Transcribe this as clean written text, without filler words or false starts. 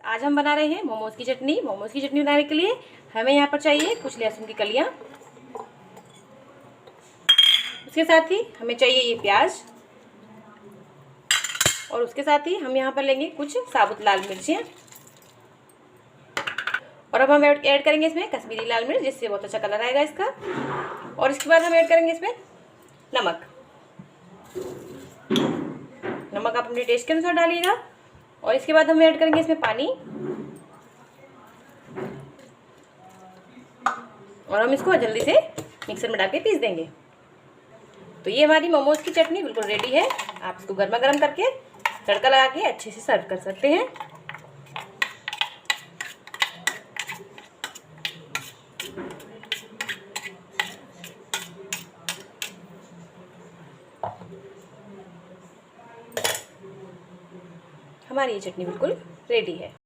आज हम बना रहे हैं मोमोज़ की चटनी। मोमोज़ की चटनी बनाने के लिए हमें यहाँ पर चाहिए कुछ लहसुन की कलियाँ, उसके साथ ही हमें चाहिए ये प्याज, और उसके साथ ही हम यहाँ पर लेंगे कुछ साबुत लाल मिर्चियाँ। और अब हम ऐड करेंगे इसमें कश्मीरी लाल मिर्च, जिससे बहुत अच्छा कलर आएगा इसका। और इसके बाद हम ऐड करेंगे इसमें नमक। नमक आप अपने टेस्ट के अनुसार डालिएगा। और इसके बाद हम ऐड करेंगे इसमें पानी, और हम इसको जल्दी से मिक्सर में डाल के पीस देंगे। तो ये हमारी मोमोज़ की चटनी बिल्कुल रेडी है। आप इसको गर्मा गर्म करके तड़का लगा के अच्छे से सर्व कर सकते हैं। हमारी ये चटनी बिल्कुल रेडी है।